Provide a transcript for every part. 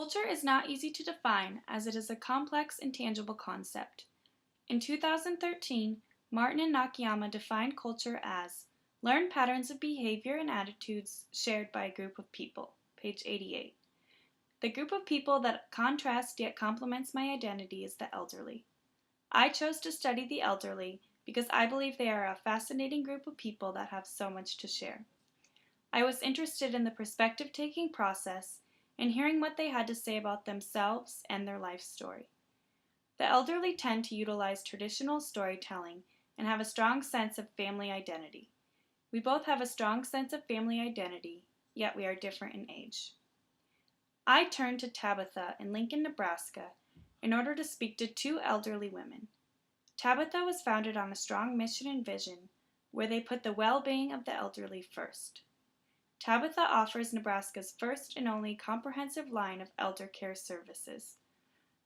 Culture is not easy to define as it is a complex, intangible concept. In 2013, Martin and Nakayama defined culture as learned patterns of behavior and attitudes shared by a group of people. Page 88. The group of people that contrasts yet complements my identity is the elderly. I chose to study the elderly because I believe they are a fascinating group of people that have so much to share. I was interested in the perspective-taking process and hearing what they had to say about themselves and their life story. The elderly tend to utilize traditional storytelling and have a strong sense of family identity. We both have a strong sense of family identity, yet we are different in age. I turned to Tabitha in Lincoln, Nebraska, in order to speak to two elderly women. Tabitha was founded on a strong mission and vision where they put the well-being of the elderly first. Tabitha offers Nebraska's first and only comprehensive line of elder care services.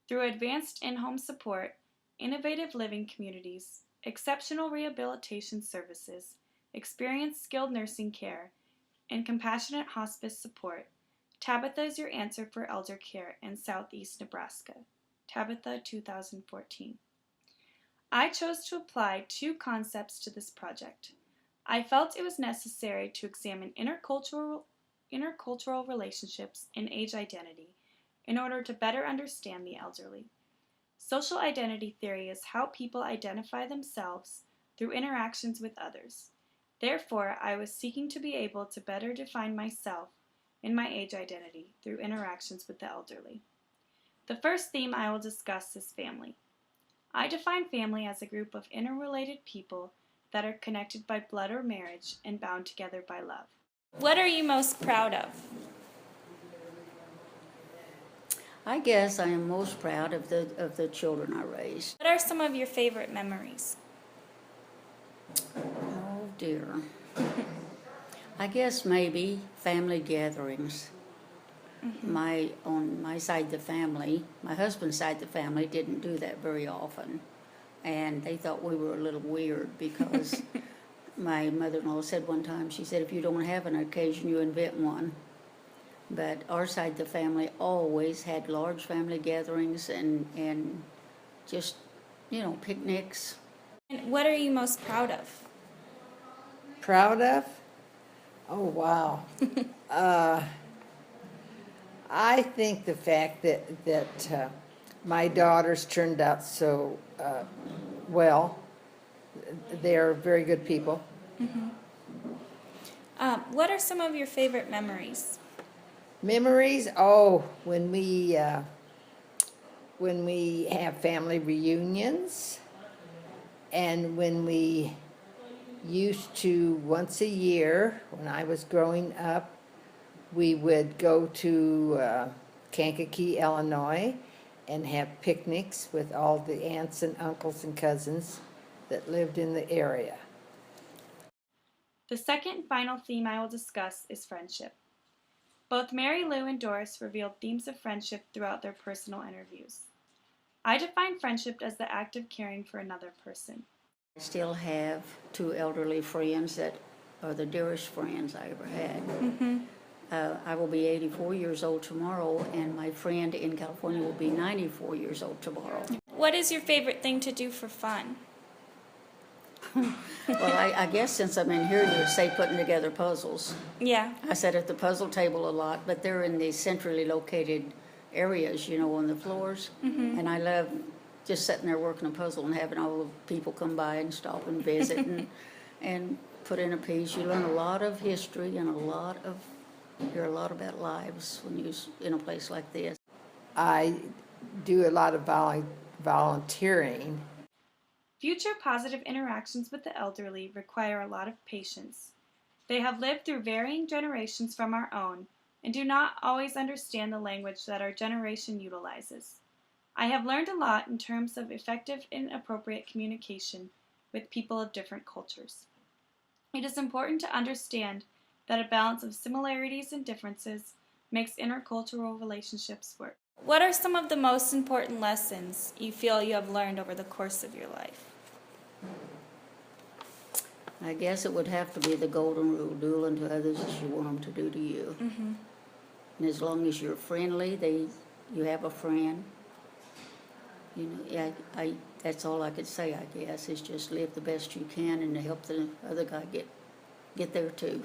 Through advanced in-home support, innovative living communities, exceptional rehabilitation services, experienced skilled nursing care, and compassionate hospice support, Tabitha is your answer for elder care in Southeast Nebraska. Tabitha, 2014. I chose to apply two concepts to this project. I felt it was necessary to examine intercultural relationships and age identity in order to better understand the elderly. Social identity theory is how people identify themselves through interactions with others. Therefore, I was seeking to be able to better define myself and my age identity through interactions with the elderly. The first theme I will discuss is family. I define family as a group of interrelated people that are connected by blood or marriage and bound together by love. What are you most proud of? I guess I am most proud of the children I raised. What are some of your favorite memories? Oh dear. I guess maybe family gatherings. On my side of the family, my husband's side of the family didn't do that very often. And they thought we were a little weird because my mother-in-law said one time, she said, if you don't have an occasion, you invent one. But our side of the family always had large family gatherings and just, picnics. And what are you most proud of? Proud of? Oh, wow. I think the fact that my daughters turned out so well. They're very good people. Mm-hmm. What are some of your favorite memories? Memories? Oh, when we have family reunions, and when we used to once a year, when I was growing up, we would go to Kankakee, Illinois, and have picnics with all the aunts and uncles and cousins that lived in the area. The second and final theme I will discuss is friendship. Both Mary Lou and Doris revealed themes of friendship throughout their personal interviews. I define friendship as the act of caring for another person. I still have two elderly friends that are the dearest friends I ever had. Mm-hmm. I will be 84 years old tomorrow, and my friend in California will be 94 years old tomorrow. What is your favorite thing to do for fun? Well, I guess since I'm in here, you'd say putting together puzzles. Yeah. I sit at the puzzle table a lot, but they're in the centrally located areas, on the floors. Mm-hmm. And I love just sitting there working a puzzle and having all the people come by and stop and visit and put in a piece. You learn a lot of history and hear a lot about lives when you're in a place like this. I do a lot of volunteering. Future positive interactions with the elderly require a lot of patience. They have lived through varying generations from our own and do not always understand the language that our generation utilizes. I have learned a lot in terms of effective and appropriate communication with people of different cultures. It is important to understand that a balance of similarities and differences makes intercultural relationships work. What are some of the most important lessons you feel you have learned over the course of your life? I guess it would have to be the golden rule: do unto others as you want them to do to you. Mm-hmm. And as long as you're friendly, they you have a friend. You know, yeah, that's all I could say, I guess, is just live the best you can and to help the other guy get there too.